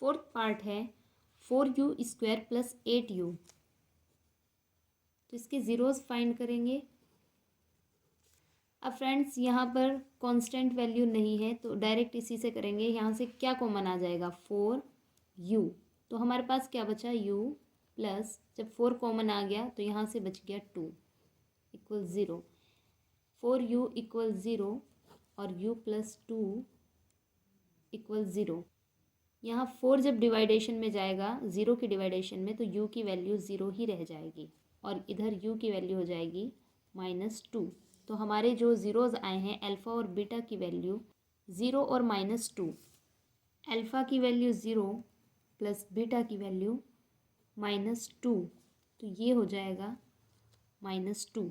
Fourth part है 4u² plus 8u। तो इसके ज़ीरोज़ फाइंड करेंगे। अब फ्रेंड्स यहाँ पर कांस्टेंट वैल्यू नहीं है तो डायरेक्ट इसी से करेंगे। यहाँ से क्या कॉमन आ जाएगा 4u, तो हमारे पास क्या बचा u प्लस, जब 4 कॉमन आ गया तो यहाँ से बच गया 2 इक्वल 0। 4u इक्वल 0 और u प्लस 2 इक्वल 0। यहाँ 4 जब डिवाइडेशन में जाएगा 0 की डिवाइडेशन में, तो u की वैल्यू 0 ही रह जाएगी और इधर u की वैल्यू हो जाएगी -2। तो हमारे जो ज़ीरोज़ आए हैं अल्फ़ा और बीटा की वैल्यू 0 और -2। अल्फ़ा की वैल्यू 0 प्लस बीटा की वैल्यू -2, तो ये हो जाएगा -2।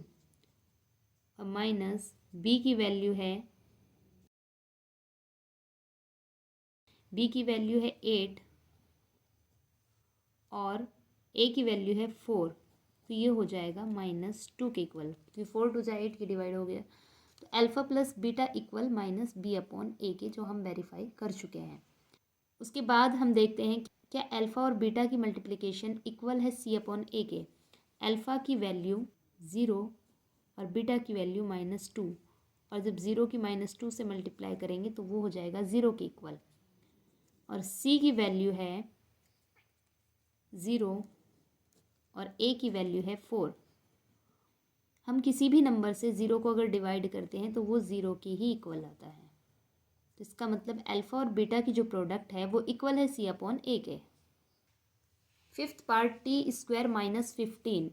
और माइनस बी की वैल्यू है, बी की वैल्यू है 8 और ए की वैल्यू है 4, तो ये हो जाएगा -2 के इक्वल, क्योंकि 4 टू जा 8 की डिवाइड हो गया। तो alpha plus beta equal -b/a के, जो हम वेरीफाई कर चुके हैं। उसके बाद हम देखते हैं क्या अल्फ़ा और बीटा की मल्टीप्लिकेशन इक्वल है c/a के। अल्फ़ा की वैल्यू 0 और बीटा की वैल्यू -2, और जब 0 की -2 से मल्टीप्लाई करेंगे तो वो हो जाएगा 0 के इक्वल। और c की वैल्यू है 0 और a की वैल्यू है 4। हम किसी भी नंबर से 0 को अगर डिवाइड करते हैं तो वो 0 के ही इक्वल आता है। तो इसका मतलब अल्फ़ा और बीटा की जो प्रोडक्ट है वो इक्वल है c/a के। Fifth part t² - 15।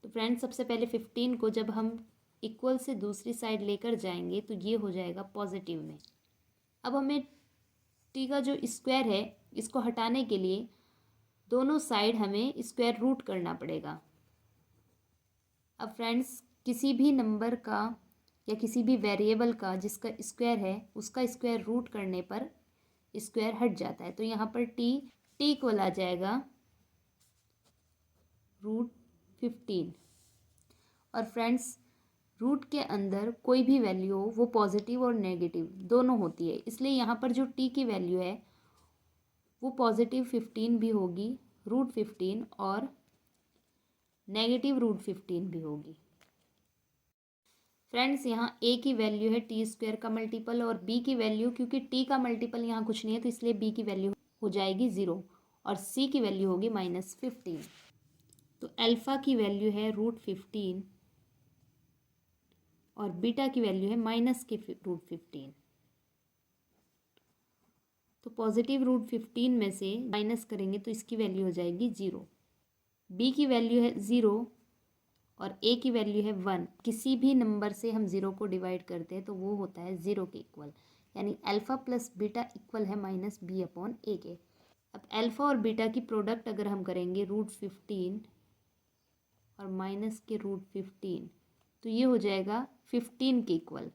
तो फ्रेंड्स सबसे पहले 15 को जब हम इक्वल से दूसरी साइड लेकर जाएंगे तो ये हो जाएगा पॉजिटिव में। अब हमें t का जो स्क्वायर है इसको हटाने के लिए दोनों साइड हमें स्क्वायर रूट करना पड़ेगा। अब फ्रेंड्स किसी भी नंबर का या किसी भी वेरिएबल का जिसका स्क्वायर है उसका स्क्वायर रूट करने पर स्क्वायर हट जाता है। तो यहाँ पर t इक्वल आ जाएगा √15। और फ्रेंड्स रूट के अंदर कोई भी वैल्यू हो वो पॉजिटिव और नेगेटिव दोनों होती है, इसलिए यहाँ पर जो t की वैल्यू है वो पॉजिटिव 15 भी होगी √15 और नेगेटिव √15 भी होगी। फ्रेंड्स यहाँ a की वैल्यू है t² का मल्टीपल और b की वैल्यू, क्योंकि t का मल्टीपल यहाँ कुछ नहीं है तो इसलिए b की वैल्यू हो जाएगी 0 और c की वैल्यू होगी -15। तो अल्फ़ा की वैल्यू है √15 और बीटा की वैल्यू है -√15। तो पॉजिटिव √15 में से माइनस करेंगे तो इसकी वैल्यू हो जाएगी 0। b की वैल्यू है 0 और a की वैल्यू है 1। किसी भी नंबर से हम 0 को डिवाइड करते हैं तो वो होता है 0 के इक्वल, यानी अल्फ़ा प्लस बीटा इक्वल है -b/a के। अब अल्फ़ा और बीटा की प्रोडक्ट अगर हम करेंगे √15 और माइनस के √15, तो ये हो जाएगा 15 के इक्वल,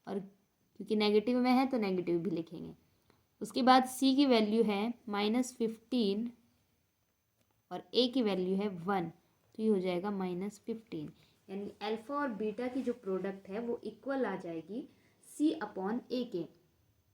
और क्योंकि नेगेटिव में है तो नेगेटिव भी लिखेंगे। उसके बाद c की वैल्यू है -15 और a की वैल्यू है 1, तो ये हो जाएगा -15, यानी अल्फ़ा और बीटा की जो प्रोडक्ट है वो इक्वल आ जाएगी c/a के।